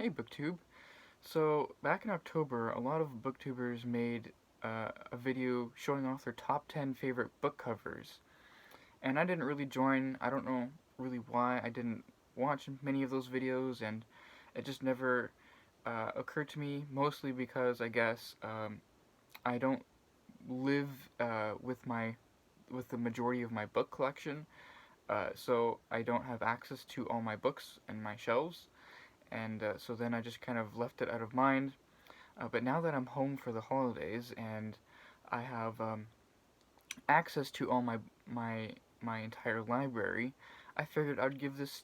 Hey BookTube. So back in October, a lot of booktubers made a video showing off their top 10 favorite book covers. And I didn't really join. I don't know really why I didn't watch many of those videos, and it just never occurred to me, mostly because I guess I don't live with the majority of my book collection, so I don't have access to all my books and my shelves, and so then I just kind of left it out of mind. But now that I'm home for the holidays and I have access to all my my entire library, I figured I'd give this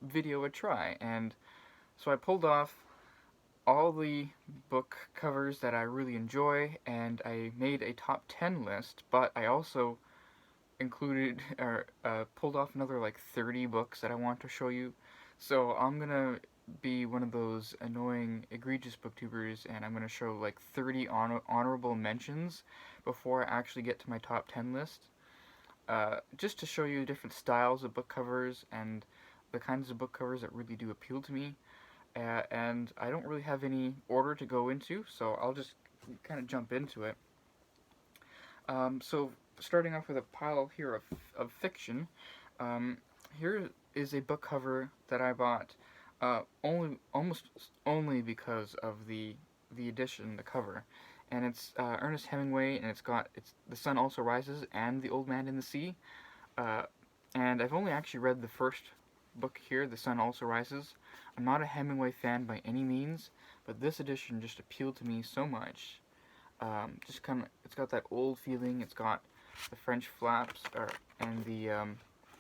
video a try. And so I pulled off all the book covers that I really enjoy, and I made a top 10 list. But I also included or pulled off another like 30 books that I want to show you. So I'm gonna be one of those annoying, egregious booktubers, and I'm gonna show like 30 honorable mentions before I actually get to my top 10 list. Just to show you different styles of book covers and the kinds of book covers that really do appeal to me. And I don't really have any order to go into, so I'll just kind of jump into it. So starting off with a pile here of fiction, um, here is a book cover that I bought almost only because of the edition, the cover, and it's Ernest Hemingway, and it's The Sun Also Rises and The Old Man in the Sea, uh, and I've only actually read the first book here, The Sun Also Rises. I'm not a Hemingway fan by any means, but this edition just appealed to me so much. Just kind of, it's got that old feeling. It's got the French flaps and the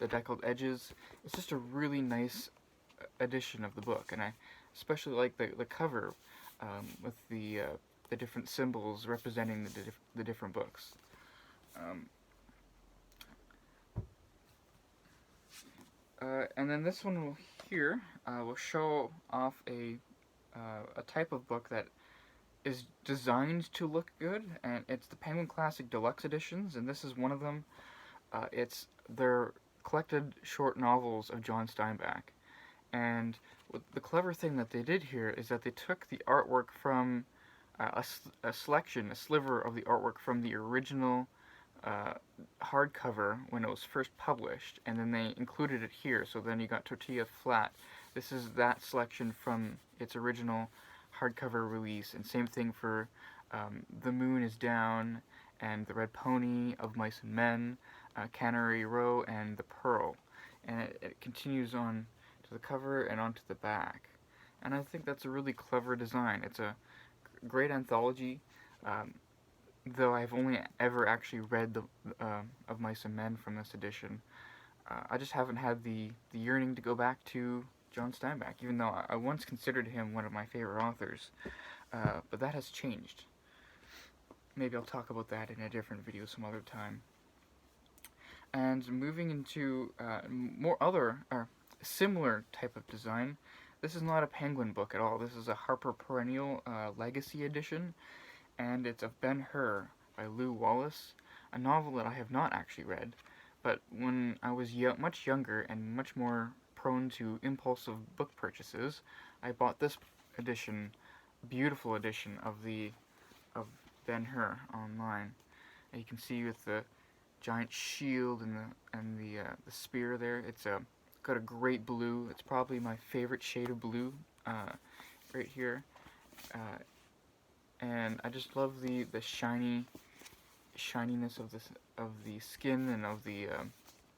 deckled edges. It's just a really nice edition of the book, and I especially like the cover with the different symbols representing the different books. Um, and then this one here will show off a type of book that is designed to look good, and it's the Penguin Classic Deluxe editions, and this is one of them. It's their collected short novels of John Steinbeck, and the clever thing that they did here is that they took the artwork from a selection, a sliver of the artwork from the original uh, hardcover when it was first published, and then they included it here. So then you got Tortilla Flat. This is that selection from its original hardcover release, and same thing for The Moon is Down and The Red Pony, Of Mice and Men, Cannery Row, and The Pearl. And it continues on to the cover and onto the back. And I think that's a really clever design. It's a great anthology. Um, though I've only ever actually read the Of Mice and Men from this edition, I just haven't had the yearning to go back to John Steinbeck, even though I once considered him one of my favorite authors. But that has changed. Maybe I'll talk about that in a different video some other time. And moving into more other similar type of design, this is not a Penguin book at all. This is a Harper Perennial Legacy edition, and it's of Ben-Hur by Lew Wallace, a novel that I have not actually read, but when I was much younger and much more prone to impulsive book purchases, I bought this edition, beautiful edition of Ben-Hur online. And you can see with the giant shield and the spear there, it's got a great blue. It's probably my favorite shade of blue, right here. Uh, and I just love the shininess of the skin and of the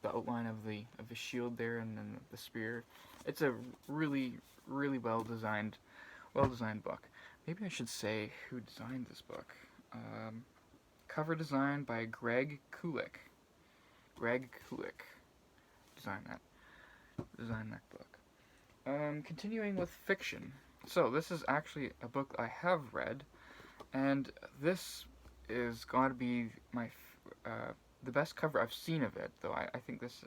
outline of the shield there, and then the spear. It's a really well designed book. Maybe I should say who designed this book. Um, Cover design by Greg Kulik. Greg Kulik designed that book. Continuing with fiction. So this is actually a book I have read, and this is going to be the best cover I've seen of it. Though I think this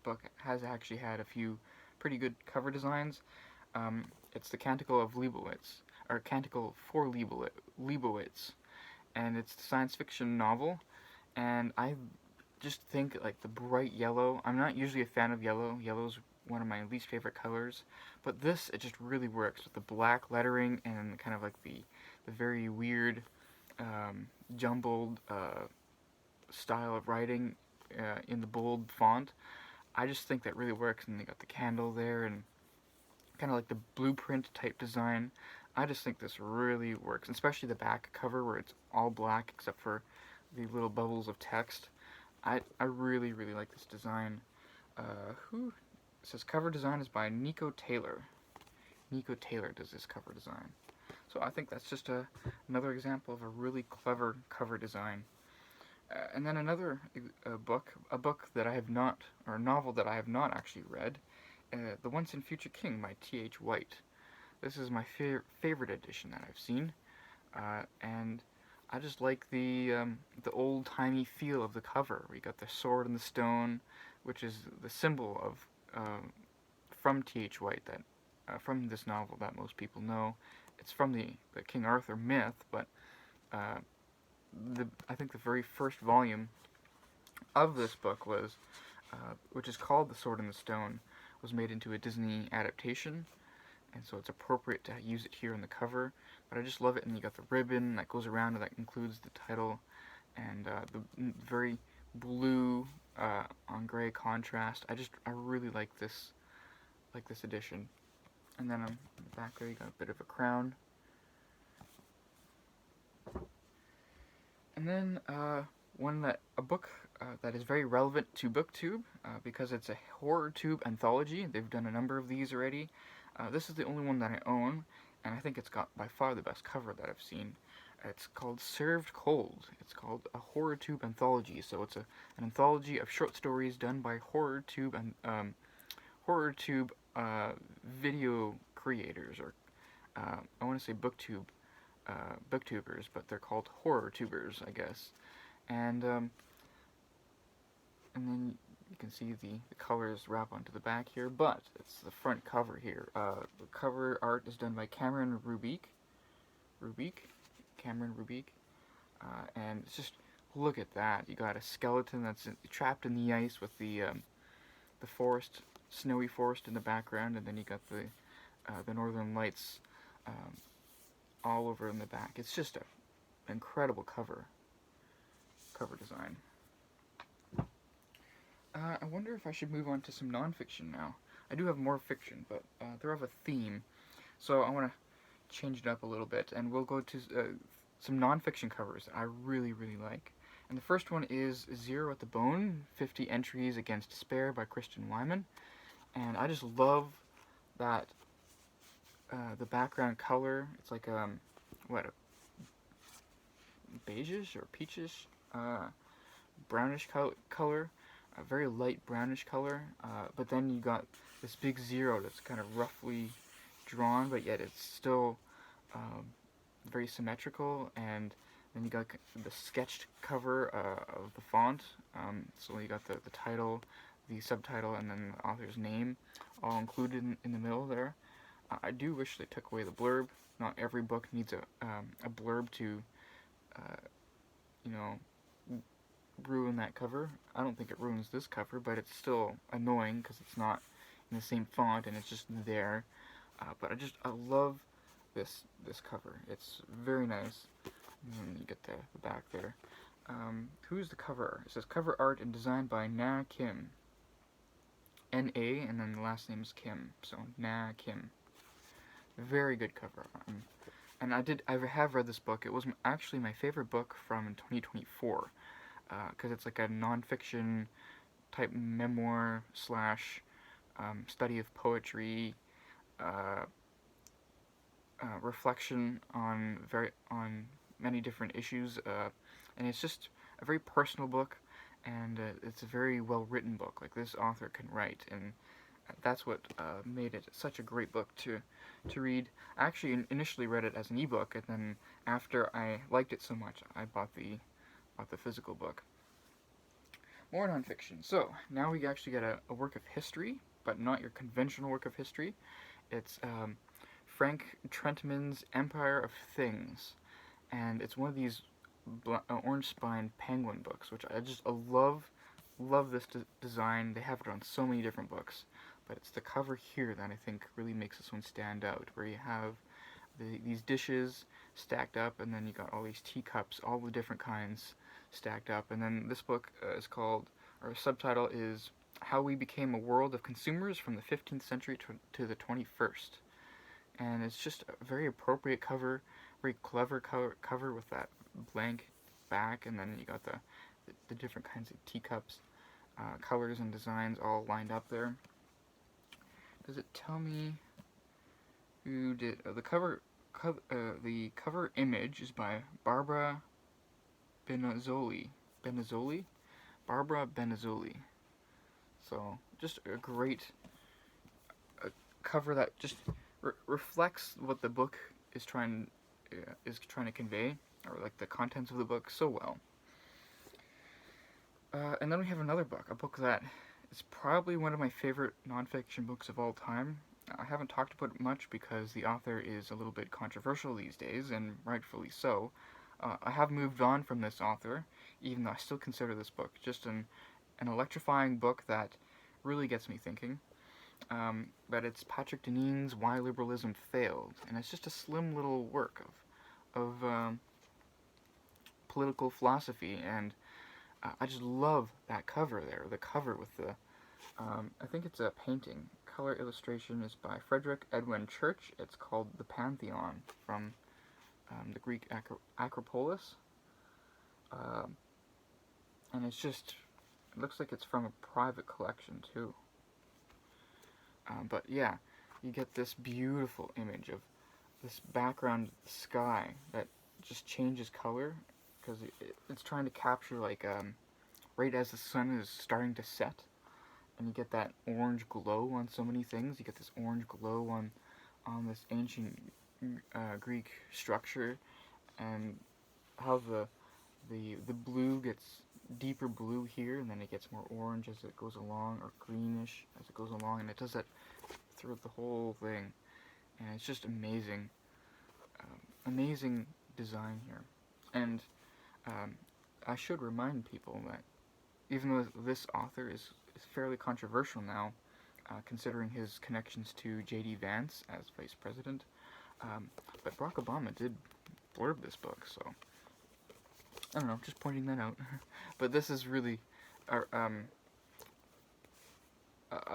book has actually had a few pretty good cover designs. It's the Canticle of Leibowitz, or Canticle for Leibowitz, and it's a science fiction novel. And I just think like the bright yellow. I'm not usually a fan of yellow. Yellow's one of my least favorite colors. But this, it just really works with the black lettering and kind of like the very weird, jumbled style of writing in the bold font. I just think that really works, and they got the candle there and kind of like the blueprint type design. I just think this really works, especially the back cover where it's all black except for the little bubbles of text. I really, really like this design. Who it says cover design is by Nico Taylor. Nico Taylor does this cover design. So I think that's just another example of a really clever cover design. And then another a book that I have not, or a novel that I have not actually read, The Once and Future King by T.H. White. This is my favorite edition that I've seen, and I just like the old timey feel of the cover. We got the sword and the stone, which is the symbol of from T.H. White that from this novel that most people know. It's from the King Arthur myth, but I think the very first volume of this book was, which is called The Sword and the Stone, was made into a Disney adaptation, and so it's appropriate to use it here on the cover. But I just love it, and you got the ribbon that goes around and that includes the title, and the very blue on gray contrast. I really like this edition. And then on the back there you got a bit of a crown. And then a book that is very relevant to BookTube because it's a HorrorTube anthology. They've done a number of these already. This is the only one that I own, and I think it's got by far the best cover that I've seen. It's called Served Cold. It's called a HorrorTube anthology. So it's an anthology of short stories done by HorrorTube and HorrorTube video creators, or I want to say booktubers, but they're called horror tubers, I guess. And then you can see the colors wrap onto the back here, but it's the front cover here. The cover art is done by Cameron Rubik, and it's just, look at that. You got a skeleton that's trapped in the ice with the forest, snowy forest in the background, and then you got the northern lights all over in the back. It's just an incredible cover design. I wonder if I should move on to some nonfiction now. I do have more fiction, but they're of a theme, so I want to change it up a little bit, and we'll go to some nonfiction covers that I really, really like. And the first one is Zero at the Bone, 50 Entries Against Despair by Christian Wyman. And I just love that the background color. It's like a beigeish or peachish, brownish color, a very light brownish color. But then you got this big zero that's kind of roughly drawn, but yet it's still very symmetrical. And then you got the sketched cover of the font. So you got the title, the subtitle, and then the author's name all included in the middle there. I do wish they took away the blurb. Not every book needs a blurb to, ruin that cover. I don't think it ruins this cover, but it's still annoying because it's not in the same font and it's just there. But I love this cover. It's very nice. And you get the back there. Who's the cover? It says cover art and design by Na Kim. N-A, and then the last name is Kim. So Na Kim. Very good cover. And I have read this book. It was actually my favorite book from 2024. Because it's like a nonfiction type memoir slash study of poetry, reflection on many different issues, and it's just a very personal book, and it's a very well written book. Like, this author can write, and that's what made it such a great book to read. I actually initially read it as an ebook, and then after I liked it so much, I bought the physical book. More nonfiction. So now we actually get a work of history, but not your conventional work of history. It's Frank Trentman's Empire of Things, and it's one of these orange-spined penguin books, which I love this design. They have it on so many different books, but it's the cover here that I think really makes this one stand out, where you have these dishes stacked up, and then you got all these teacups, all the different kinds stacked up, and then this book is called, or subtitle is How We Became a World of Consumers from the 15th Century to the 21st. And it's just a very appropriate cover, very clever cover with that blank back, and then you got the different kinds of teacups, colors and designs all lined up there. Does it tell me who did the cover? The cover image is by Barbara Benazzoli. Barbara Benazzoli. So just a great cover that just reflects what the book is trying to convey, or like the contents of the book, so well. And then we have another book, a book that is probably one of my favorite nonfiction books of all time. I haven't talked about it much because the author is a little bit controversial these days, and rightfully so. I have moved on from this author, even though I still consider this book just an electrifying book that really gets me thinking. But it's Patrick Deneen's Why Liberalism Failed, and it's just a slim little work of political philosophy, and I just love that cover there. The cover with the, I think it's a painting. Color illustration is by Frederick Edwin Church. It's called The Pantheon, from the Greek Acropolis. And it's just, it looks like it's from a private collection too. But yeah, you get this beautiful image of this background sky that just changes color, because it's trying to capture like right as the sun is starting to set, and you get that orange glow on so many things. You get this orange glow on this ancient Greek structure, and how the blue gets deeper blue here, and then it gets more orange as it goes along, or greenish as it goes along, and it does that throughout the whole thing, and it's just amazing. Amazing design here. And I should remind people that even though this author is fairly controversial now, considering his connections to J.D. Vance as vice president, but Barack Obama did blurb this book, so I don't know, just pointing that out. But this is really a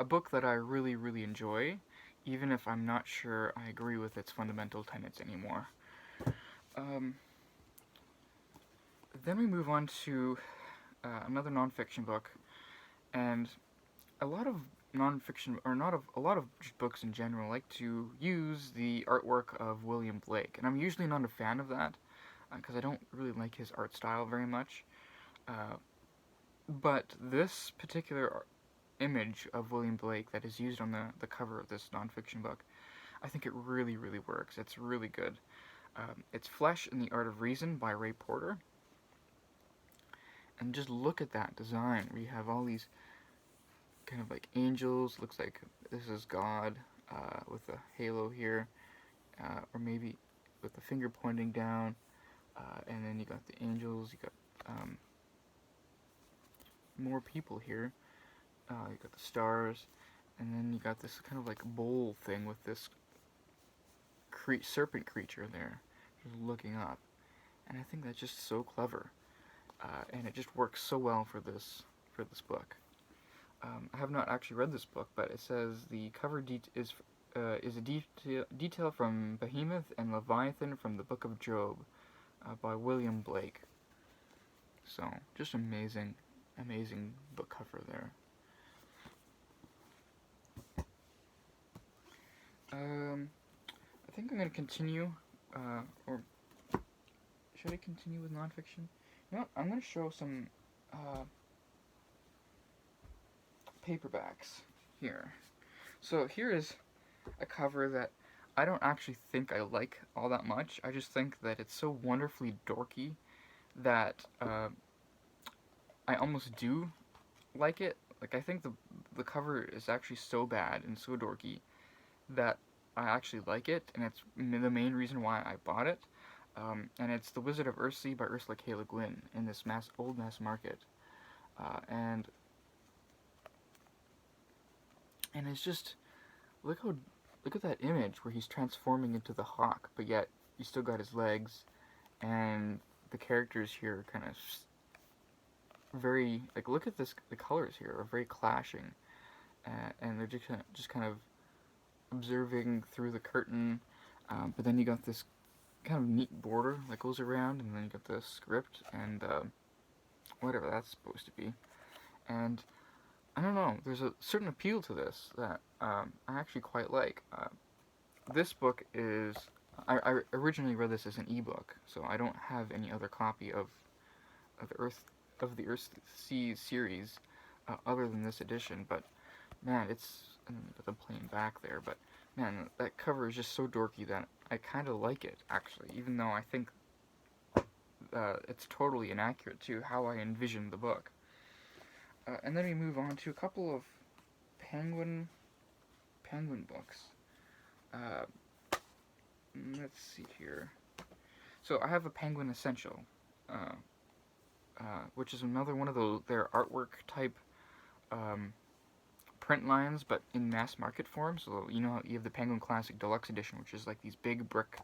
book that I really, really enjoy, even if I'm not sure I agree with its fundamental tenets anymore. Then we move on to another nonfiction book, and a lot of nonfiction, or a lot of just books in general, like to use the artwork of William Blake, and I'm usually not a fan of that, because I don't really like his art style very much. But this particular image of William Blake that is used on the cover of this nonfiction book, I think it really, really works. It's really good. It's Flesh and the Art of Reason by Ray Porter. And just look at that design. We have all these kind of like angels. Looks like this is God with a halo here, or maybe with the finger pointing down. And then you got the angels. You got more people here. You got the stars, and then you got this kind of like bowl thing with this serpent creature there, just looking up. And I think that's just so clever. And it just works so well for this book. I have not actually read this book, but it says the cover is a detail from Behemoth and Leviathan from the Book of Job by William Blake. So, just amazing book cover there. I think I'm going to continue, or should I continue with nonfiction? You know what? I'm going to show some paperbacks here. So here is a cover that I don't actually think I like all that much. I just think that it's so wonderfully dorky that I almost do like it. Like, I think the cover is actually so bad and so dorky that I actually like it, and it's the main reason why I bought it. And it's The Wizard of Earthsea by Ursula K. Le Guin in this old mass market. And And it's just, look how, look at that image where he's transforming into the hawk, but yet you still got his legs, and the characters here are kind of very, like, look at this, the colors here are very clashing, and they're just kind of observing through the curtain, but then you got this kind of neat border that goes around, and then you got the script, and whatever that's supposed to be, and I don't know, there's a certain appeal to this that I actually quite like. This book is, I originally read this as an ebook, so I don't have any other copy of the Earth of the Earth Sea series other than this edition. But man, it's the plane back there. But man, that cover is just so dorky that I kind of like it actually, even though I think it's totally inaccurate to how I envisioned the book. And then we move on to a couple of Penguin books. Uh, let's see here. So I have a Penguin Essential, which is another one of their artwork type print lines, but in mass market form. So you know you have the Penguin Classic Deluxe Edition, which is like these big brick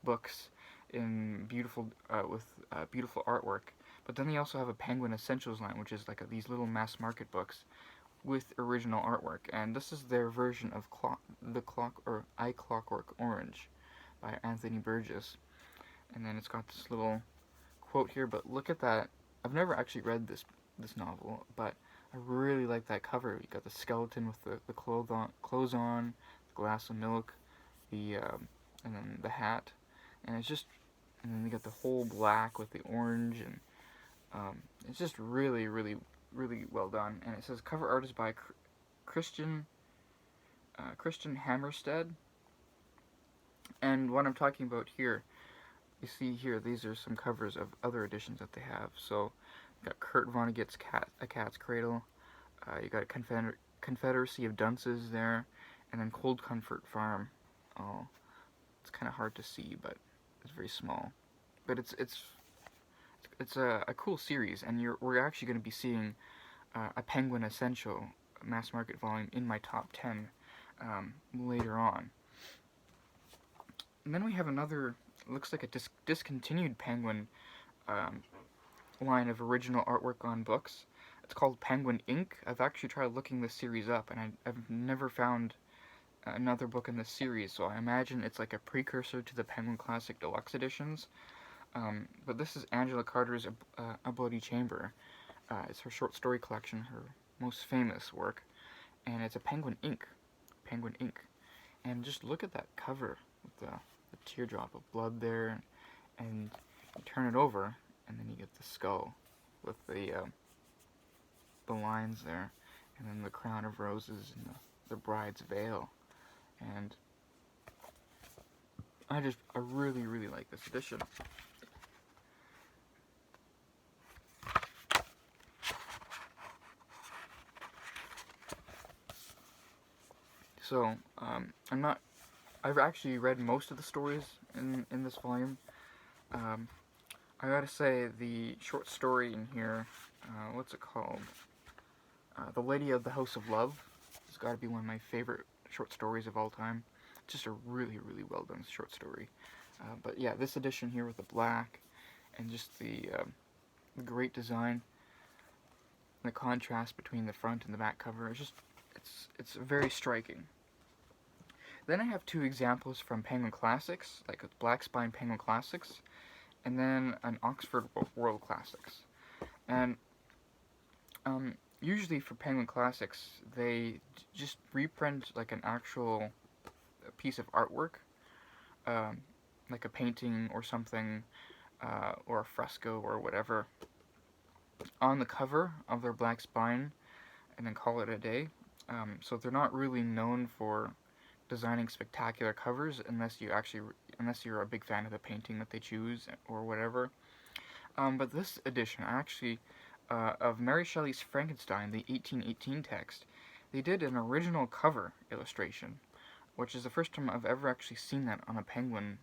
books in beautiful with beautiful artwork. But then they also have a Penguin Essentials line, which is like these little mass market books with original artwork, and this is their version of I Clockwork Orange by Anthony Burgess. And then it's got this little quote here, but look at that. I've never actually read this novel, but I really like that cover. You got the skeleton with the clothes on, the glass of milk, and then the hat, and it's just, and then you got the whole black with the orange, and it's just really, really, really well done. And it says cover art is by Christian Hammerstead. And what I'm talking about here, you see here, these are some covers of other editions that they have. So you got Kurt Vonnegut's A Cat's Cradle. You got Confederacy of Dunces there, and then Cold Comfort Farm. Oh, it's kind of hard to see, but it's very small. But it's a cool series, and we're actually going to be seeing a Penguin Essential mass market volume in my top 10 later on. And then we have another, looks like a discontinued Penguin line of original artwork on books. It's called Penguin Ink. I've actually tried looking this series up, and I've never found another book in this series, so I imagine it's like a precursor to the Penguin Classic Deluxe editions. But this is Angela Carter's A Bloody Chamber. It's her short story collection, her most famous work, and it's a Penguin Ink. And just look at that cover with the teardrop of blood there, and you turn it over, and then you get the skull with the lines there, and then the crown of roses and the bride's veil. And I really, really like this edition. So, I've actually read most of the stories in this volume. I gotta say, the short story in here, what's it called? The Lady of the House of Love has got to be one of my favorite short stories of all time. It's just a really, really well done short story. But yeah, this edition here with the black and just the great design, the contrast between the front and the back cover, it's very striking. Then I have two examples from Penguin Classics, like a Black Spine Penguin Classics, and then an Oxford World Classics. And usually for Penguin Classics, they just reprint like an actual piece of artwork, like a painting or something, or a fresco or whatever, on the cover of their Black Spine, and then call it a day. So they're not really known for designing spectacular covers unless you're a big fan of the painting that they choose or whatever. But this edition, actually, of Mary Shelley's Frankenstein, the 1818 text, they did an original cover illustration, which is the first time I've ever actually seen that on a Penguin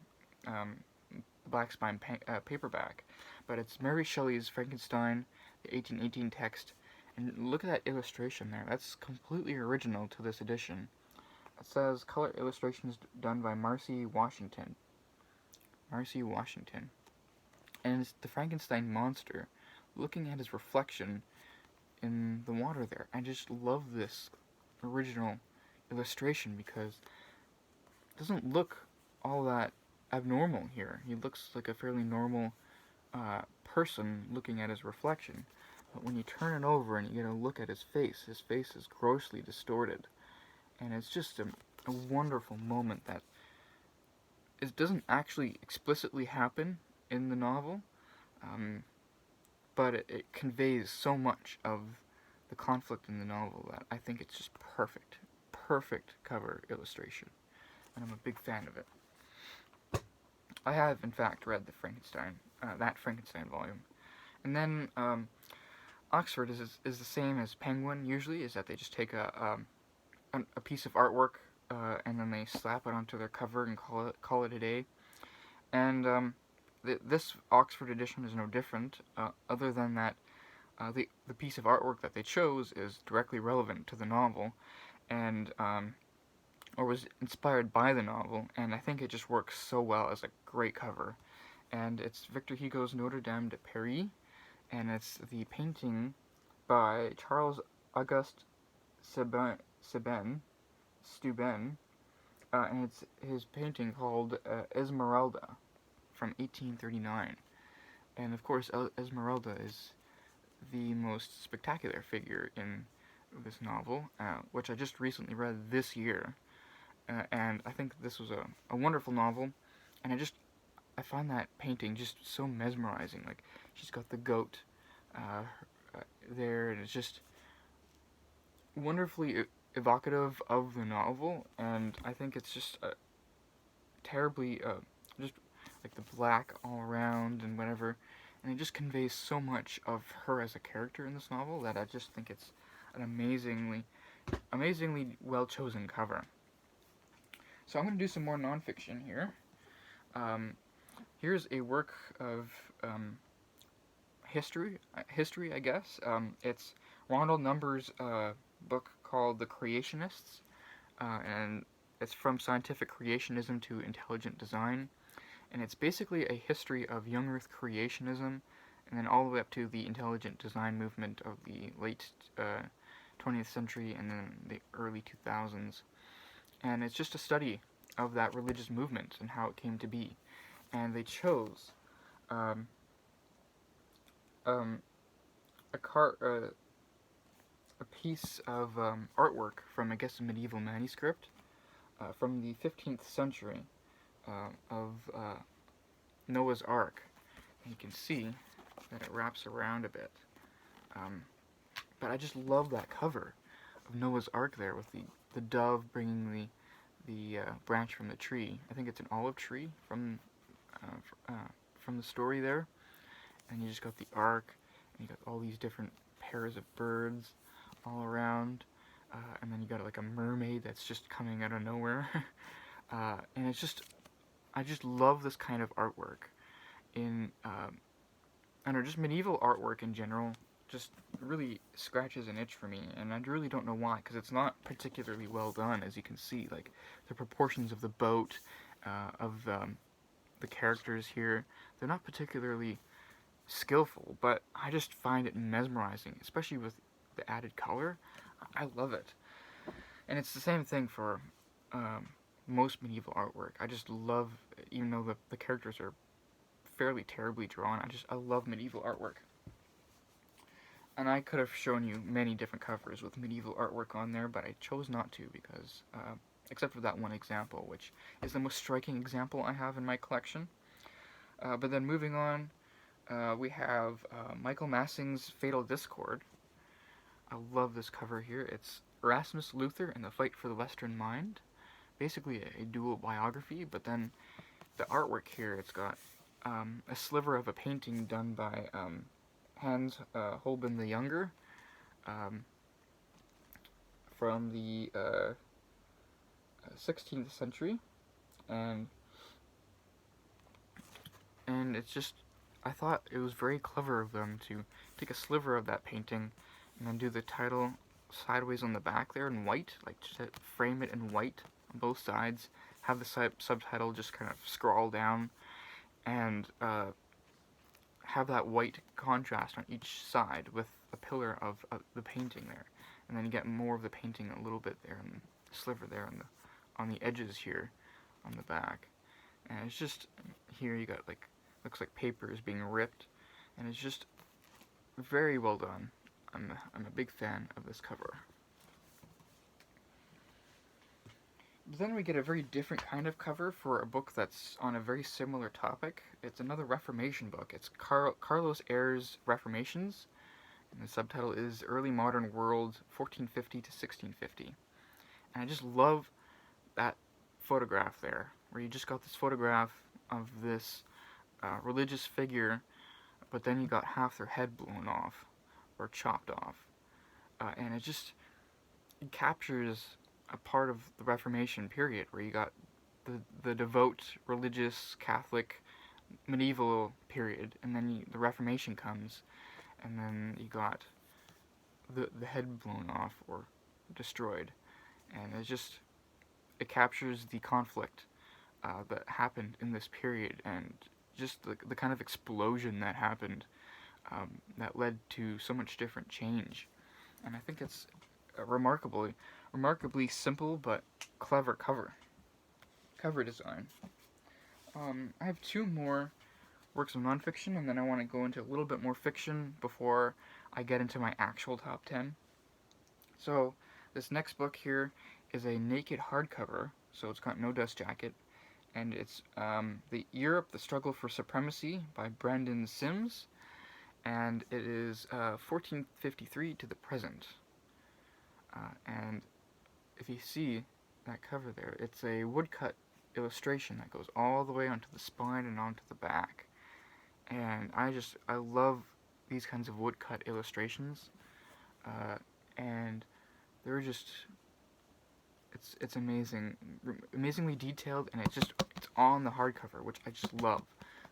Black Spine paperback. But it's Mary Shelley's Frankenstein, the 1818 text, And look at that illustration there. That's completely original to this edition. It says color illustrations done by Marcy Washington. Marcy Washington. And it's the Frankenstein monster looking at his reflection in the water there. I just love this original illustration because it doesn't look all that abnormal here. He looks like a fairly normal person looking at his reflection. But when you turn it over and you get a look at his face is grossly distorted. And it's just a wonderful moment that it doesn't actually explicitly happen in the novel, but it conveys so much of the conflict in the novel that I think it's just perfect. Perfect cover illustration. And I'm a big fan of it. I have, in fact, read that Frankenstein volume. And then Oxford is the same as Penguin usually, is that they just take a piece of artwork and then they slap it onto their cover and call it a day. And this Oxford edition is no different, other than that the piece of artwork that they chose is directly relevant to the novel, and or was inspired by the novel, and I think it just works so well as a great cover. And it's Victor Hugo's Notre Dame de Paris, and it's the painting by Charles Auguste Steuben, and it's his painting called Esmeralda from 1839. And of course, Esmeralda is the most spectacular figure in this novel, which I just recently read this year. And I think this was a wonderful novel, and I find that painting just so mesmerizing. Like, she's got the goat there, and it's just wonderfully evocative of the novel, and I think it's just terribly, just like the black all around and whatever, and it just conveys so much of her as a character in this novel that I just think it's an amazingly well-chosen cover. So I'm going to do some more nonfiction here. Here's a work of history, I guess. It's Ronald Number's book called The Creationists, and it's From Scientific Creationism to Intelligent Design, and it's basically a history of young Earth creationism, and then all the way up to the intelligent design movement of the late 20th century and then the early 2000s. And it's just a study of that religious movement and how it came to be. And they chose a piece of artwork from, I guess, a medieval manuscript from the 15th century of Noah's Ark. And you can see that it wraps around a bit. But I just love that cover of Noah's Ark there with the dove bringing the branch from the tree. I think it's an olive tree from the story there. And you just got the ark, and you got all these different pairs of birds all around, and then you got like a mermaid that's just coming out of nowhere. And it's just, I just love this kind of artwork in, I don't know, just medieval artwork in general just really scratches an itch for me, and I really don't know why, because it's not particularly well done, as you can see. Like, the proportions of the boat, of the characters here, they're not particularly skillful, but I just find it mesmerizing, especially with the added color. I love it. And it's the same thing for most medieval artwork. I just love, even though the characters are fairly terribly drawn, I love medieval artwork. And I could have shown you many different covers with medieval artwork on there, but I chose not to because, except for that one example, which is the most striking example I have in my collection. But then moving on, we have Michael Massing's Fatal Discord. I love this cover here. It's Erasmus Luther and the Fight for the Western Mind. Basically a dual biography, but then the artwork here, it's got a sliver of a painting done by Hans Holbein the Younger from the 16th century, and it's just, I thought it was very clever of them to take a sliver of that painting and then do the title sideways on the back there in white, like just frame it in white on both sides. Have the subtitle just kind of scroll down, and have that white contrast on each side with a pillar of the painting there, and then you get more of the painting a little bit there, and the sliver there on the edges here on the back. And it's just, here you got like, looks like paper is being ripped, and it's just very well done. I'm a big fan of this cover. But then we get a very different kind of cover for a book that's on a very similar topic. It's another Reformation book. It's Carlos Ayres' Reformations, and the subtitle is Early Modern World, 1450 to 1650. And I just love that photograph there, where you just got this photograph of this religious figure, but then you got half their head blown off or chopped off, and it captures a part of the Reformation period where you got the devout religious Catholic medieval period, and then the Reformation comes, and then you got the head blown off or destroyed, and it captures the conflict that happened in this period, and just the kind of explosion that happened that led to so much different change. And I think it's a remarkably simple but clever cover design. I have two more works of nonfiction, and then I want to go into a little bit more fiction before I get into my actual top 10. So this next book here is a naked hardcover, so it's got no dust jacket, and it's the Europe, the Struggle for Supremacy by Brandon Sims, and it is 1453 to the present. And if you see that cover there, it's a woodcut illustration that goes all the way onto the spine and onto the back. And I love these kinds of woodcut illustrations, and they're just, it's amazingly detailed, and it's on the hardcover, which I just love,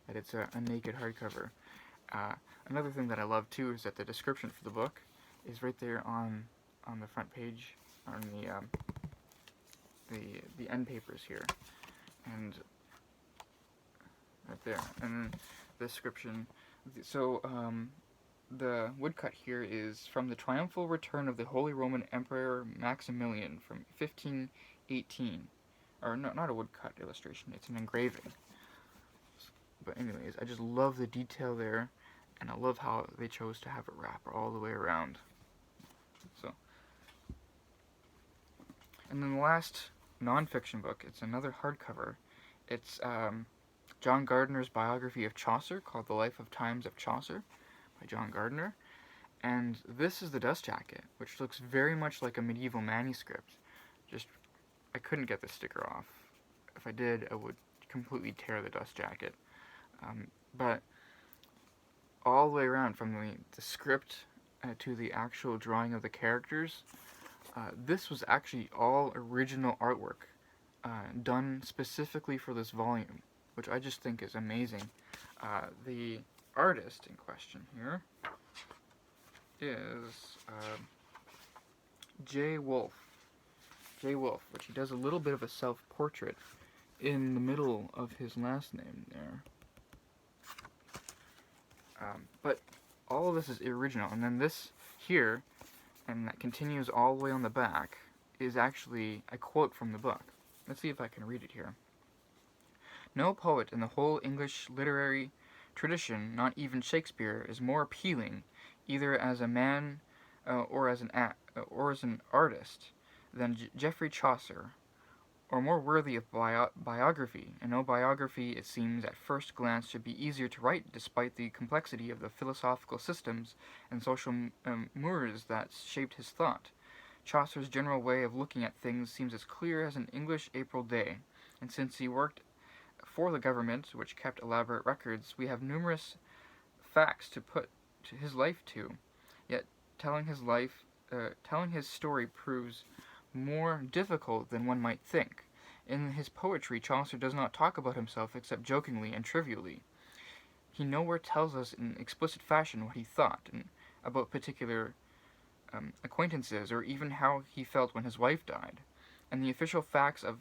that it's a naked hardcover. Another thing that I love too is that the description for the book is right there on the front page, on the end papers here, and right there, and the description. So the woodcut here is from the triumphal return of the Holy Roman Emperor Maximilian from 1518, or no, not a woodcut illustration, it's an engraving. But anyways, I just love the detail there, and I love how they chose to have it wrap all the way around. So, and then the last non-fiction book, it's another hardcover. It's John Gardner's biography of Chaucer, called The Life of Times of Chaucer, by John Gardner. And this is the dust jacket, which looks very much like a medieval manuscript. I couldn't get the sticker off. If I did, I would completely tear the dust jacket. But all the way around, from the script to the actual drawing of the characters, this was actually all original artwork done specifically for this volume, which I just think is amazing. The artist in question here is J. Wolfe, which he does a little bit of a self-portrait in the middle of his last name there. But all of this is original, and then this here, and that continues all the way on the back, is actually a quote from the book. Let's see if I can read it here. No poet in the whole English literary tradition, not even Shakespeare, is more appealing, either as a man or as an artist, than Geoffrey Chaucer, or more worthy of biography, and no biography, it seems, at first glance should be easier to write, despite the complexity of the philosophical systems and social mores that shaped his thought. Chaucer's general way of looking at things seems as clear as an English April day, and since he worked for the government, which kept elaborate records, we have numerous facts to put to his life to. Yet telling his story proves more difficult than one might think. In his poetry, Chaucer does not talk about himself except jokingly and trivially. He nowhere tells us in explicit fashion what he thought and about particular acquaintances, or even how he felt when his wife died. And the official facts of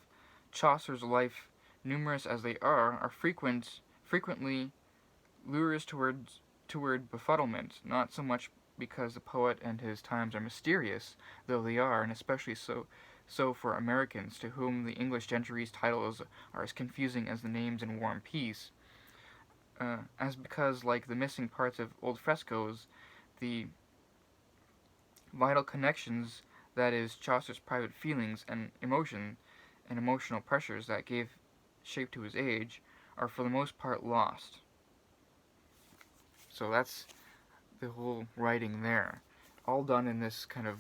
Chaucer's life, numerous as they are frequently lures toward befuddlement, not so much because the poet and his times are mysterious, though they are, and especially so for Americans, to whom the English gentry's titles are as confusing as the names in War and Peace, as because, like the missing parts of old frescoes, the vital connections, that is, Chaucer's private feelings and emotional pressures that gave shape to his age, are for the most part lost. So that's the whole writing there, all done in this kind of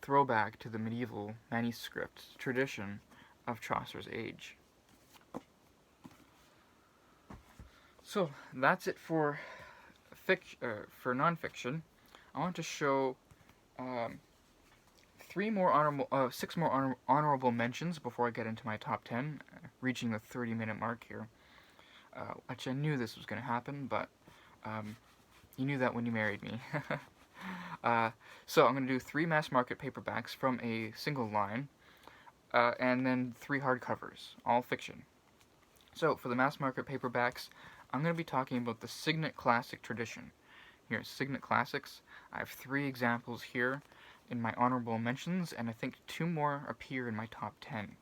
throwback to the medieval manuscript tradition of Chaucer's age. So that's it for for nonfiction. I want to show um, six more honorable mentions before I get into my top 10, reaching the 30-minute mark here. Which I knew this was going to happen, but you knew that when you married me. So I'm going to do 3 mass market paperbacks from a single line, and then 3 hardcovers, all fiction. So for the mass market paperbacks, I'm going to be talking about the Signet Classic tradition. Here's Signet Classics. I have 3 examples here in my honorable mentions, and I think 2 more appear in my top 10.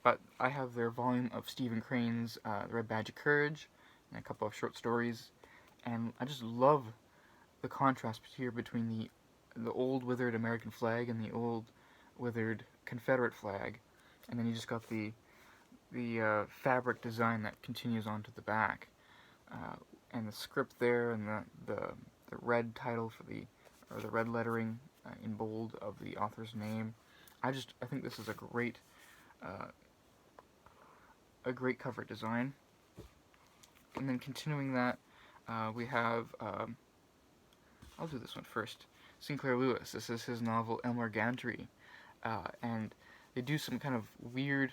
But I have their volume of Stephen Crane's The Red Badge of Courage, and a couple of short stories, and I just love the contrast here between the old withered American flag and the old withered Confederate flag, and then you just got the fabric design that continues onto the back, and the script there, and the red title for the red lettering in bold of the author's name. I think this is a great cover design. And then continuing that, we have I'll do this one first. Sinclair Lewis. This is his novel Elmer Gantry, and they do some kind of weird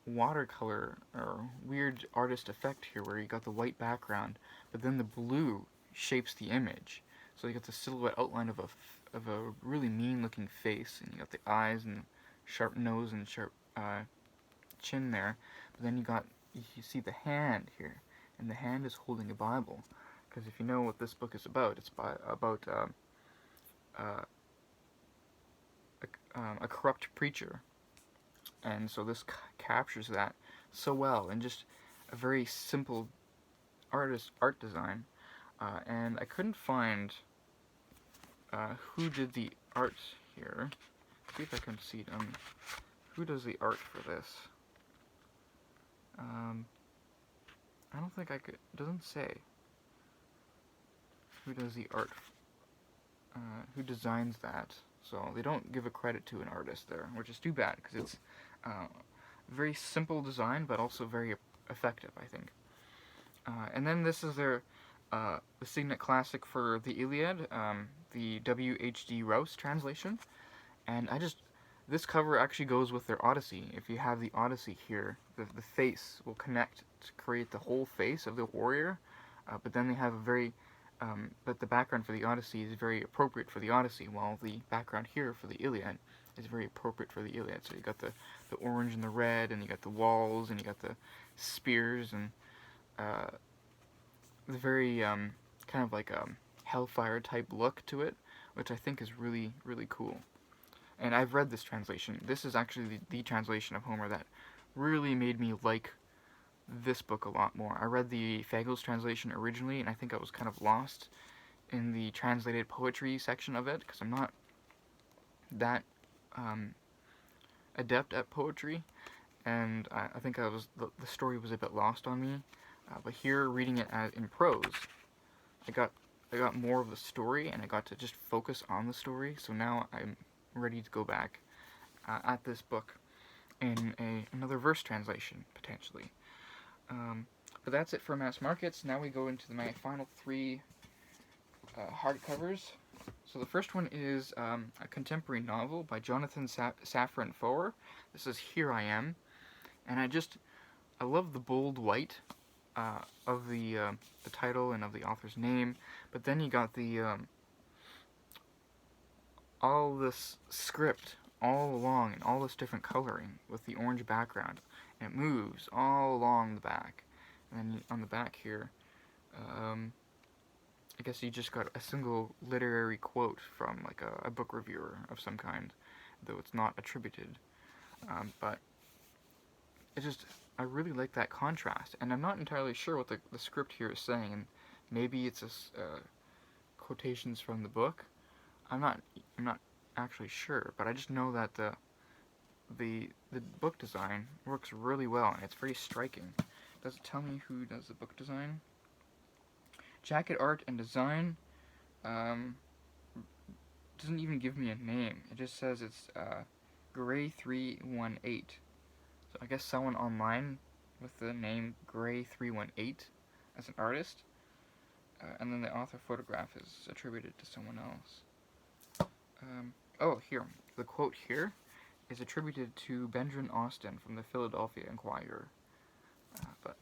watercolor or weird artist effect here, where you got the white background, but then the blue shapes the image. So you got the silhouette outline of a really mean-looking face, and you got the eyes and sharp nose and sharp chin there. But then you see the hand here, and the hand is holding a Bible. Because if you know what this book is about, it's about a corrupt preacher, and so this captures that so well, and just a very simple art design. And I couldn't find who did the art here. See if I can see it. Who does the art for this? I don't think I could. It doesn't say who does the art. Who designs that? So they don't give a credit to an artist there, which is too bad, because it's very simple design, but also very effective, I think. And then this is the Signet Classic for the Iliad, the W.H.D. Rouse translation. And this cover actually goes with their Odyssey. If you have the Odyssey here, the face will connect to create the whole face of the warrior, but then they have but the background for the Odyssey is very appropriate for the Odyssey, while the background here for the Iliad is very appropriate for the Iliad. So you got the orange and the red, and you got the walls, and you got the spears, and the very kind of like a Hellfire type look to it, which I think is really, really cool. And I've read this translation. This is actually the translation of Homer that really made me like this book a lot more. I read the Fagles translation originally, and I think I was kind of lost in the translated poetry section of it, because I'm not that adept at poetry, and I think the story was a bit lost on me. But here, reading it in prose, I got more of the story, and I got to just focus on the story. So now I'm ready to go back at this book in another verse translation, potentially. But that's it for mass markets. Now we go into my final 3 hardcovers. So the first one is a contemporary novel by Jonathan Safran Foer. This is Here I Am, and I love the bold white of the title and of the author's name. But then you got the all this script all along and all this different coloring with the orange background, and it moves all along the back. And then on the back here, I guess you just got a single literary quote from like a book reviewer of some kind, though it's not attributed. But it just, I really like that contrast, and I'm not entirely sure what the script here is saying, and maybe it's quotations from the book. I'm not actually sure, but I just know that the book design works really well, and it's very striking. Does it tell me who does the book design? Jacket art and design. Doesn't even give me a name. It just says it's Gray318. So I guess someone online with the name Gray318 as an artist. And then the author photograph is attributed to someone else. Oh, here. The quote here is attributed to Benjamin Austin from the Philadelphia Inquirer. But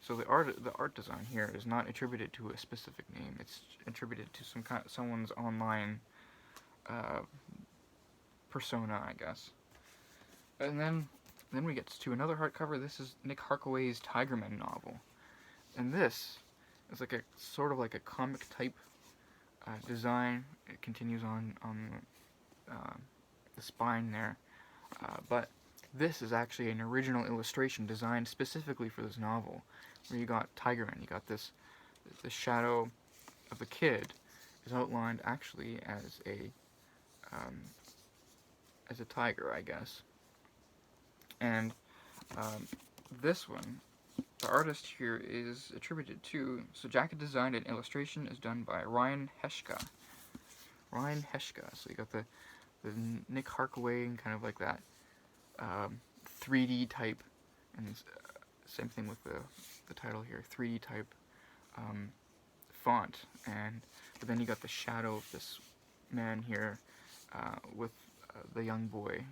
so the art design here is not attributed to a specific name. It's attributed to someone's online persona, I guess. And then we get to another hardcover. This is Nick Harkaway's Tigerman novel, and this is like a sort of like a comic type design. It continues on the spine there, but this is actually an original illustration designed specifically for this novel, where you got Tigerman. You got the shadow of the kid is outlined actually as a tiger, I guess. And this one, the artist here is attributed to, so jacket design and illustration is done by Ryan Heshka. So you got the Nick Harkaway and kind of like that 3D type, and same thing with the title here, 3D type font, but then you got the shadow of this man here with the young boy,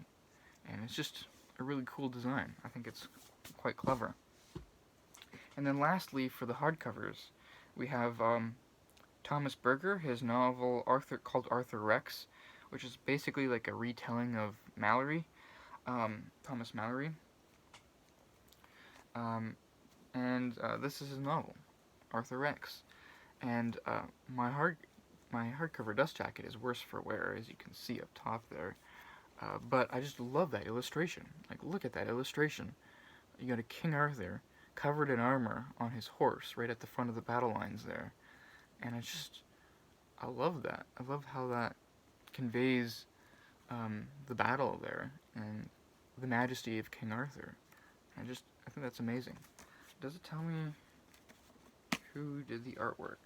and it's just a really cool design. I think it's quite clever. And then lastly, for the hardcovers, we have Thomas Berger, his novel called Arthur Rex, which is basically like a retelling of Malory, Thomas Malory. And this is his novel, Arthur Rex. And my hardcover dust jacket is worse for wear, as you can see up top there. But I just love that illustration. Like, look at that illustration. You got a King Arthur covered in armor on his horse right at the front of the battle lines there. And I love that. I love how that conveys the battle there and the majesty of King Arthur. I think that's amazing. Does it tell me who did the artwork?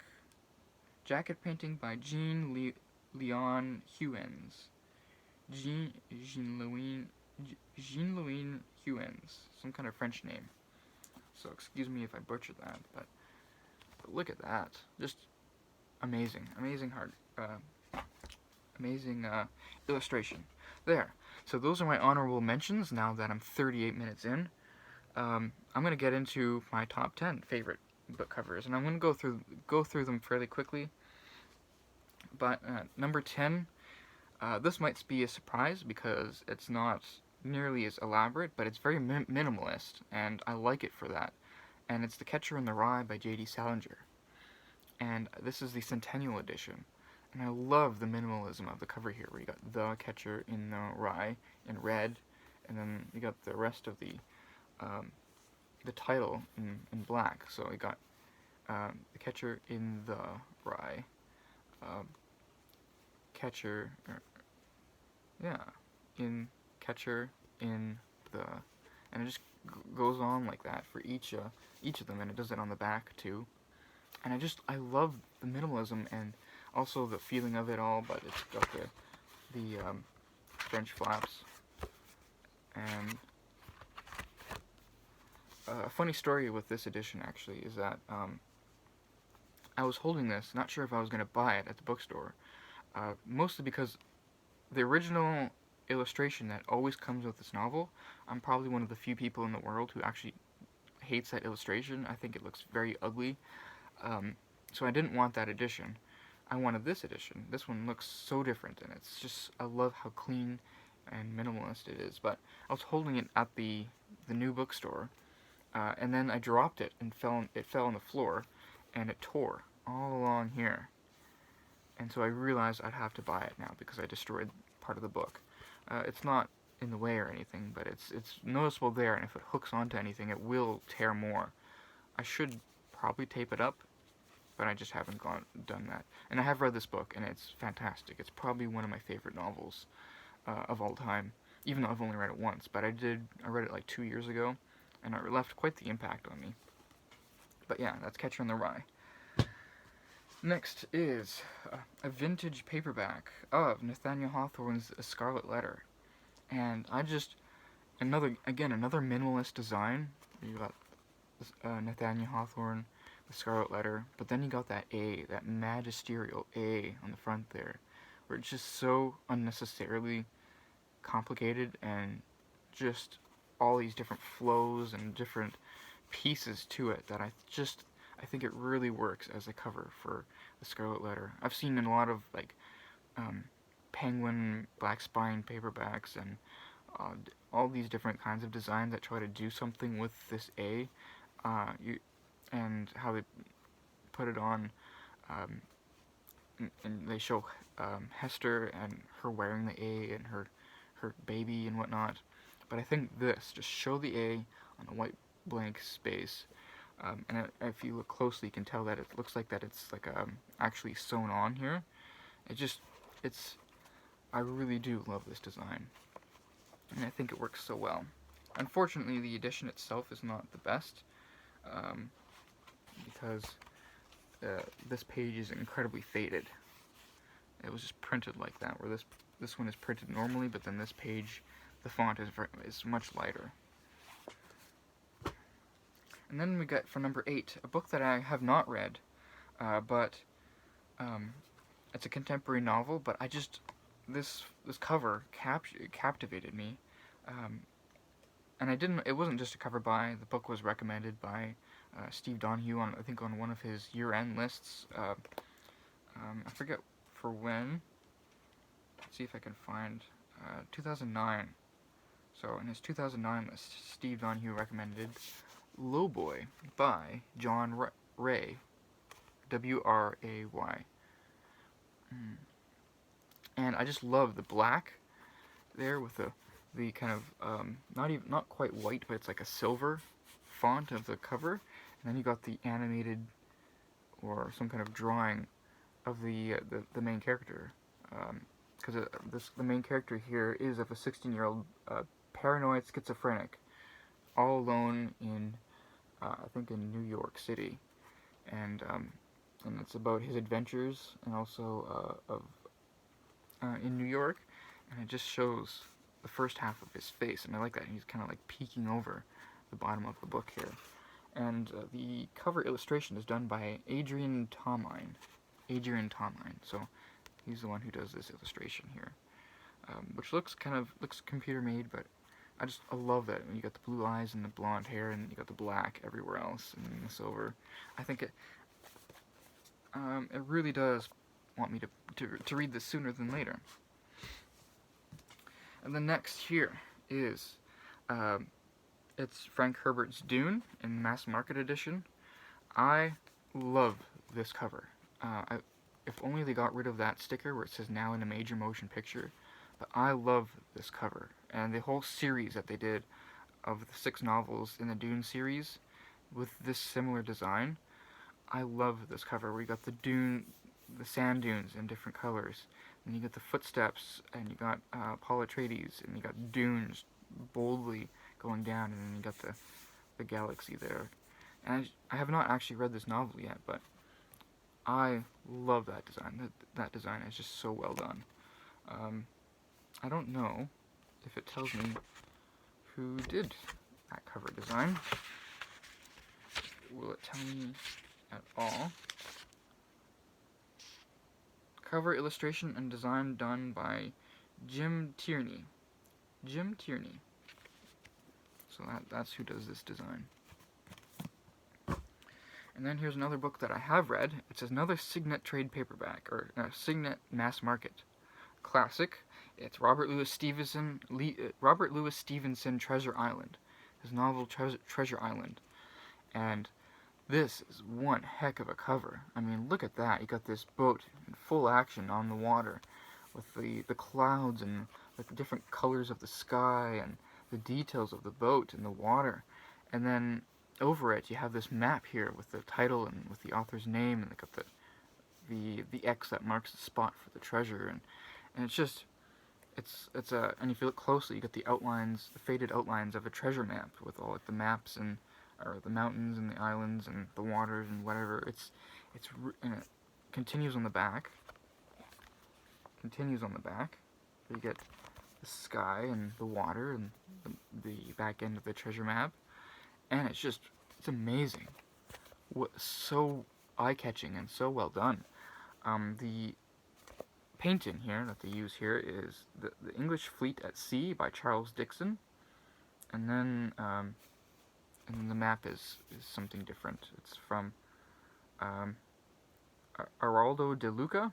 Jacket painting by Jean-Leon Huens. Jean-Louis Huens, some kind of French name. So excuse me if I butchered that, but look at that. Just amazing illustration. There. So those are my honorable mentions now that I'm 38 minutes in. I'm going to get into my top 10 favorite book covers, and I'm going to go through them fairly quickly. But number 10, this might be a surprise because it's not nearly as elaborate, but it's very minimalist, and I like it for that. And it's The Catcher in the Rye by J.D. Salinger. And this is the Centennial Edition. And I love the minimalism of the cover here, where you got The Catcher in the Rye in red, and then you got the rest of the title in black. So you got The Catcher in the Rye, Catcher in the, and it just goes on like that for each of them, and it does it on the back too. And I love the minimalism and also the feeling of it all, but it's got the French flaps. And a funny story with this edition actually is that I was holding this, not sure if I was going to buy it at the bookstore, mostly because the original illustration that always comes with this novel, I'm probably one of the few people in the world who actually hates that illustration. I think it looks very ugly. So I didn't want that edition. I wanted this edition. This one looks so different, and it's just, I love how clean and minimalist it is. But I was holding it at the new bookstore, and then I dropped it and it fell on the floor, and it tore all along here. And so I realized I'd have to buy it now because I destroyed part of the book. It's not in the way or anything, but it's noticeable there, and if it hooks onto anything, it will tear more. I should probably tape it up, but I just haven't done that. And I have read this book, and it's fantastic. It's probably one of my favorite novels of all time, even though I've only read it once. But I read it like 2 years ago, and it left quite the impact on me. But yeah, that's Catcher in the Rye. Next is a vintage paperback of Nathaniel Hawthorne's A Scarlet Letter. And another minimalist design. You got Nathaniel Hawthorne, The Scarlet Letter, but then you got that magisterial A on the front there, where it's just so unnecessarily complicated, and just all these different flows and different pieces to it that I think it really works as a cover for The Scarlet Letter. I've seen in a lot of like Penguin Black Spine paperbacks and all these different kinds of designs that try to do something with this A, and how they put it on, and they show Hester and her wearing the A and her baby and whatnot. But I think this, just show the A on a white blank space, and if you look closely, you can tell that it looks like that it's like actually sewn on here. I really do love this design, and I think it works so well. Unfortunately, the edition itself is not the best, because this page is incredibly faded. It was just printed like that, where this one is printed normally, but then this page, the font is much lighter. And then we get, for number 8, a book that I have not read, but it's a contemporary novel, but this cover captivated me, and it wasn't just a cover by, the book was recommended by Steve Donahue I think on one of his year-end lists. I forget for when. Let's see if I can find 2009. So in his 2009 list, Steve Donahue recommended Lowboy by John Ray, W-R-A-Y. And I just love the black there with the kind of not quite white, but it's like a silver font of the cover, and then you got the animated or some kind of drawing of the main character, because the main character here is of a 16-year-old paranoid schizophrenic, all alone in I think in New York City, and it's about his adventures and also in New York, and it just shows the first half of his face, and I like that. He's kind of like peeking over the bottom of the book here. And the cover illustration is done by Adrian Tomine. So he's the one who does this illustration here, which looks computer made, but I love that. When you got the blue eyes and the blonde hair, and you got the black everywhere else, and the silver. I think it really does want me to read this sooner than later. And the next here is it's Frank Herbert's Dune in mass market edition. I love this cover. If only they got rid of that sticker where it says now in a major motion picture. But I love this cover, and the whole series that they did of the 6 novels in the Dune series with this similar design. I love this cover where you got the sand dunes in different colors, and you got the footsteps, and you got Paul Atreides, and you got dunes boldly going down, and then you got the galaxy there. And I have not actually read this novel yet, but I love that design. That design is just so well done. I don't know if it tells me who did that cover design. Will it tell me at all? Cover illustration and design done by Jim Tierney. So that's who does this design. And then here's another book that I have read. It's another Signet trade paperback, or Signet mass market classic. It's Robert Louis Stevenson, Treasure Island, his novel Treasure Island, and this is one heck of a cover. I mean, look at that. You got this boat in full action on the water, with the clouds and the different colors of the sky and the details of the boat and the water, and then over it you have this map here with the title and with the author's name, and they got the X that marks the spot for the treasure, and it's just it's a and if you look closely, you get the outlines, the faded outlines of a treasure map with all like the maps and or the mountains and the islands and the waters and whatever. And it continues on the back. Continues on the back. You get the sky and the water and the back end of the treasure map, and it's amazing. So eye-catching and so well done. The painting here that they use here is the English Fleet at Sea by Charles Dickson, and then the map is something different. It's from Araldo de Luca.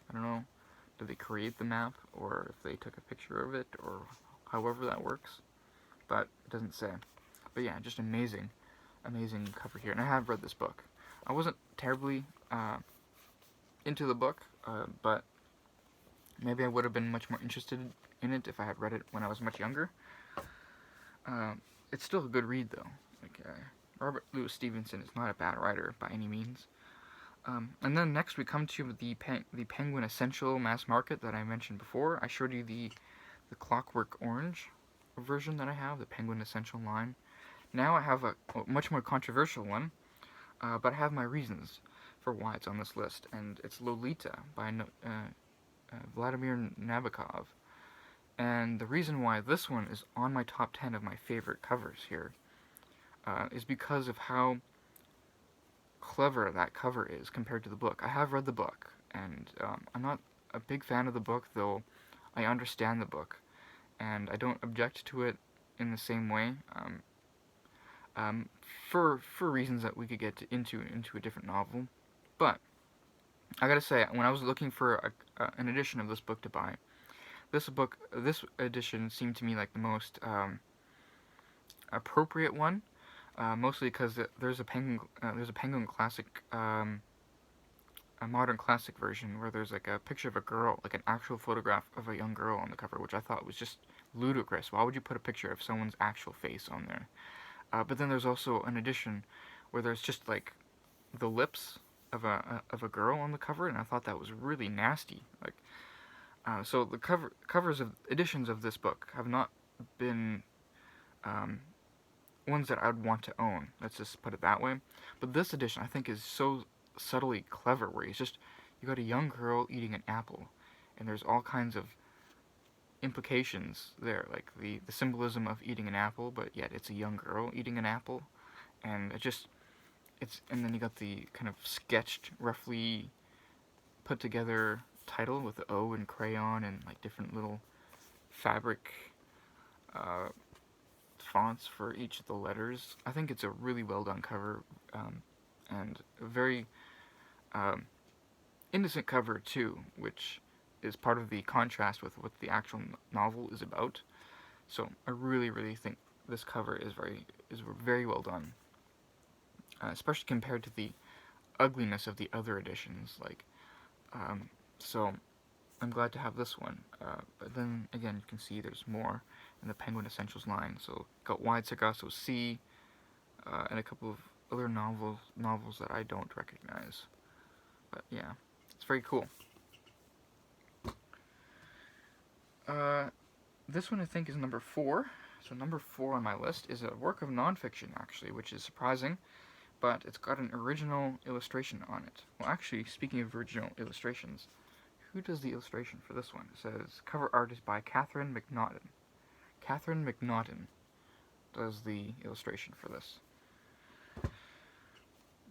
I don't know, did they create the map or if they took a picture of it or however that works, but it doesn't say. But yeah, just amazing cover here. And I have read this book. I wasn't terribly into the book, but maybe I would have been much more interested in it if I had read it when I was much younger. It's still a good read, though. Robert Louis Stevenson is not a bad writer by any means. And then next we come to the Penguin Essential Mass Market that I mentioned before. I showed you the Clockwork Orange version that I have, the Penguin Essential line. Now I have a much more controversial one, but I have my reasons for why it's on this list, and it's Lolita by Vladimir Nabokov. And the reason why this one is on my top 10 of my favorite covers here is because of how clever that cover is compared to the book. I have read the book, and I'm not a big fan of the book, though I understand the book, and I don't object to it in the same way, for reasons that we could get into a different novel. But I gotta say, when I was looking for an edition of this book to buy, this edition seemed to me like the most appropriate one. Mostly because there's a Penguin Classic, a modern classic version where there's like a picture of a girl, like an actual photograph of a young girl on the cover, which I thought was just ludicrous. Why would you put a picture of someone's actual face on there? But then there's also an edition where there's just like the lips of a girl on the cover, and I thought that was really nasty. So the covers of editions of this book have not been ones that I would want to own. Let's just put it that way. But this edition I think is so subtly clever, where you got a young girl eating an apple, and there's all kinds of implications there, like the symbolism of eating an apple, but yet it's a young girl eating an apple, and and then you got the kind of sketched, roughly put together title with the O in crayon and like different little fabric fonts for each of the letters. I think it's a really well done cover, and a very innocent cover too, which is part of the contrast with what the actual novel is about. So I really think this cover is very well done, especially compared to the ugliness of the other editions. So I'm glad to have this one. But then again, you can see there's more in the Penguin Essentials line. So got Wide Sargasso Sea, and a couple of other novels that I don't recognize. But yeah, it's very cool. This one I think is number 4. So number 4 on my list is a work of nonfiction, actually, which is surprising, but it's got an original illustration on it. Well, actually, speaking of original illustrations, who does the illustration for this one? It says, cover art is by Catherine McNaughton. Catherine McNaughton does the illustration for this.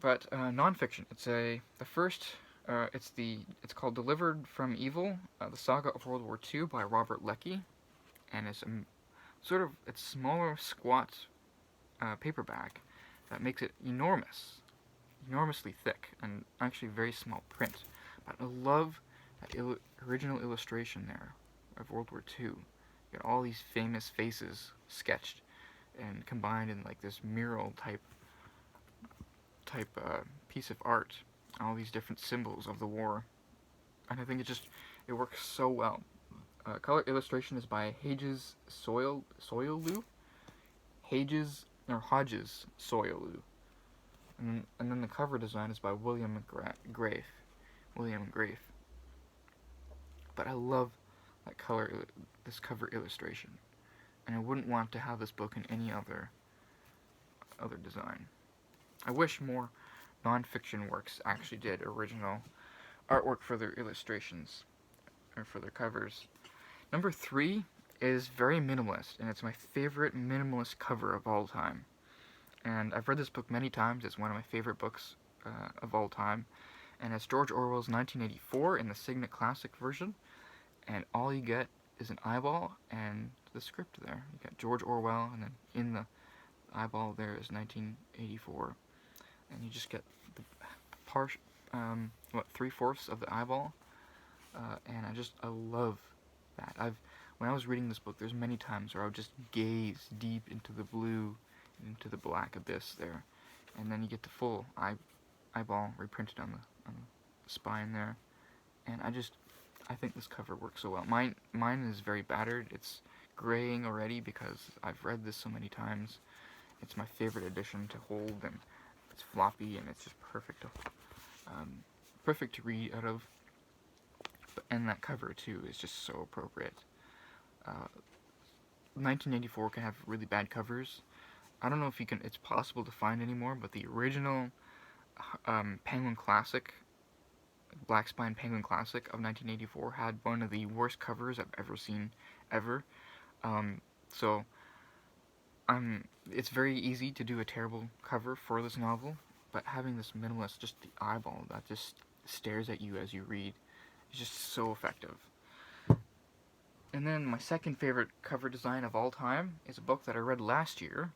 But nonfiction, it's called Delivered from Evil, the Saga of World War II by Robert Leckie, and it's it's smaller, squat paperback that makes it enormous. enormously thick and actually very small print. But I love that original illustration there of World War II. You got all these famous faces sketched and combined in like this mural type piece of art. All these different symbols of the war, and I think it works so well. Color illustration is by Hodges Soilou, and then the cover design is by William Grafe. But I love that this cover illustration, and I wouldn't want to have this book in any other design. I wish more non-fiction works actually did original artwork for their illustrations or for their covers. Number 3 is very minimalist, and it's my favorite minimalist cover of all time. And I've read this book many times. It's one of my favorite books of all time. And it's George Orwell's 1984 in the Signet Classic version. And all you get is an eyeball and the script there. You got George Orwell, and then in the eyeball there is 1984. And you just get the 3/4 of the eyeball. And I love that. When I was reading this book, there's many times where I would just gaze deep into the blue, into the black abyss there, and then you get the full eyeball reprinted on the spine there, and I think this cover works so well. Mine is very battered. It's graying already because I've read this so many times. It's my favorite edition to hold, and it's floppy, and it's just perfect to read out of. And that cover too is just so appropriate. 1984 can have really bad covers. I don't know if it's possible to find anymore, but the original Penguin Classic, Black Spine Penguin Classic of 1984 had one of the worst covers I've ever seen, ever. So it's very easy to do a terrible cover for this novel, but having this minimalist, just the eyeball that just stares at you as you read, is just so effective. And then my second favorite cover design of all time is a book that I read last year,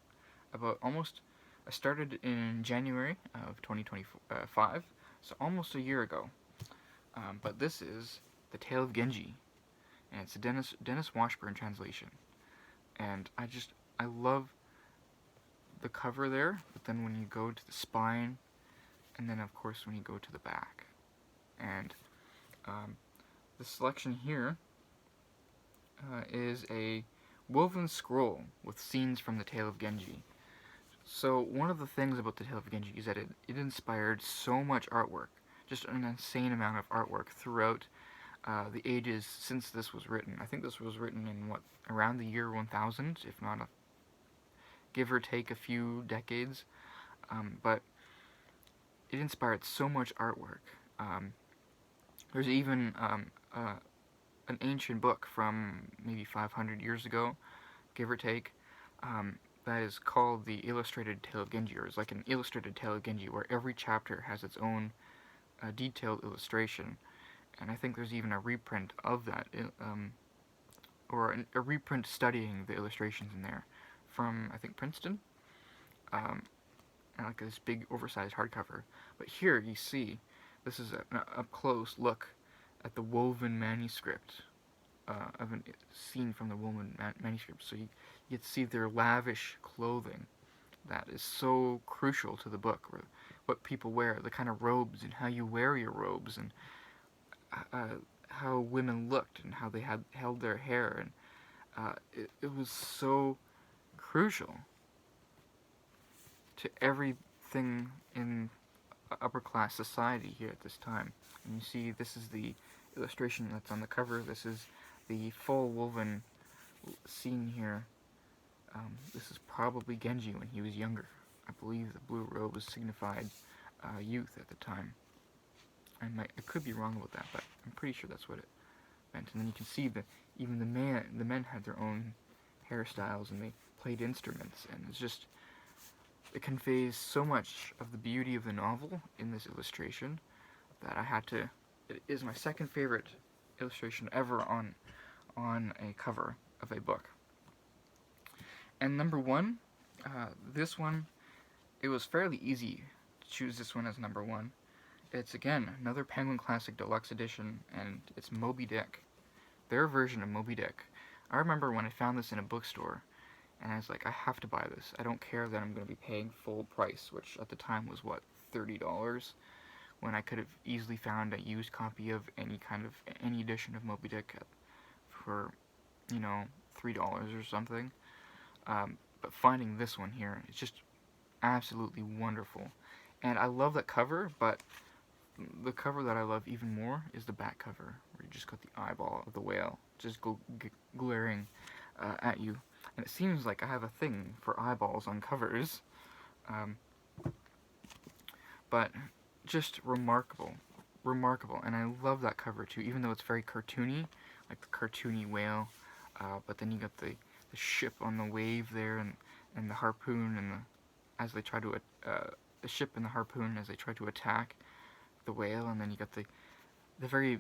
I started in January of 2025, so almost a year ago. But this is The Tale of Genji, and it's a Dennis Washburn translation. And I love the cover there, but then when you go to the spine, and then of course when you go to the back. And the selection here is a woven scroll with scenes from The Tale of Genji. So one of the things about The Tale of Genji is that it inspired so much artwork, just an insane amount of artwork throughout the ages since this was written. I think this was written in around the year 1000, if not give or take a few decades. But it inspired so much artwork. There's even an ancient book from maybe 500 years ago, give or take, that is called The Illustrated Tale of Genji, or it's like an illustrated Tale of Genji, where every chapter has its own detailed illustration. And I think there's even a reprint of that, or a reprint studying the illustrations in there from, I think, Princeton, and like this big oversized hardcover. But here you see, this is an up-close look at the woven manuscript of a scene from the woven manuscript. So you get to see their lavish clothing that is so crucial to the book, or what people wear, the kind of robes, and how you wear your robes, and how women looked, and how they held their hair, and it was so crucial to everything in upper class society here at this time. And you see, this is the illustration that's on the cover. This is the full woven scene here. This is probably Genji when he was younger. I believe the blue robe signified youth at the time. I could be wrong about that, but I'm pretty sure that's what it meant. And then you can see that even the men had their own hairstyles, and they played instruments, and it conveys so much of the beauty of the novel in this illustration that it is my second favorite illustration ever on a cover of a book. And number one, this one, it was fairly easy choose this one as number 1. It's, again, another Penguin Classic Deluxe Edition, and it's Moby Dick. Their version of Moby Dick. I remember when I found this in a bookstore, and I was like, I have to buy this. I don't care that I'm going to be paying full price, which at the time was, what, $30? When I could have easily found a used copy of any edition of Moby Dick for, $3 or something. But finding this one here is just absolutely wonderful. And I love that cover, but the cover that I love even more is the back cover, where you just got the eyeball of the whale just glaring at you. And it seems like I have a thing for eyeballs on covers. But just remarkable. And I love that cover too, even though it's very cartoony, like the cartoony whale. But then you got the ship on the wave there, and the harpoon, and the ship and the harpoon as they try to attack the whale, and then you got the very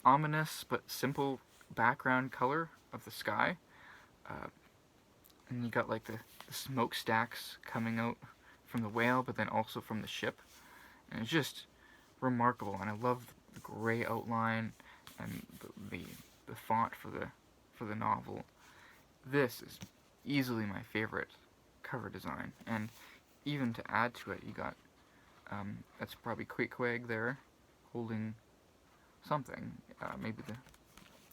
ominous but simple background color of the sky, and you got like the smokestacks coming out from the whale, but then also from the ship, and it's just remarkable. And I love the gray outline and the font for the novel. This is easily my favorite cover design, and even to add to it, you got that's probably Queequeg there, holding something, maybe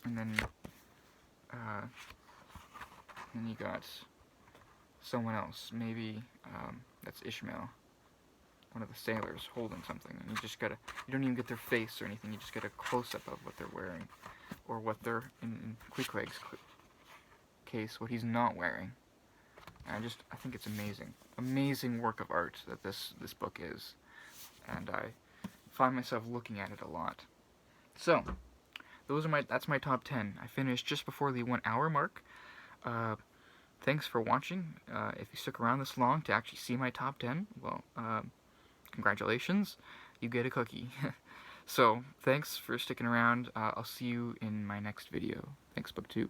and then you got someone else, maybe that's Ishmael, one of the sailors, holding something, and you don't even get their face or anything, you just get a close-up of what they're wearing, or what they're, in Queequeg's case, what he's not wearing. And I think it's amazing work of art that this book is, and I find myself looking at it a lot. So, that's my top 10. I finished just before the 1 hour mark. Thanks for watching. If you stuck around this long to actually see my top 10, well, congratulations, you get a cookie. So, thanks for sticking around. I'll see you in my next video. Thanks, BookTube.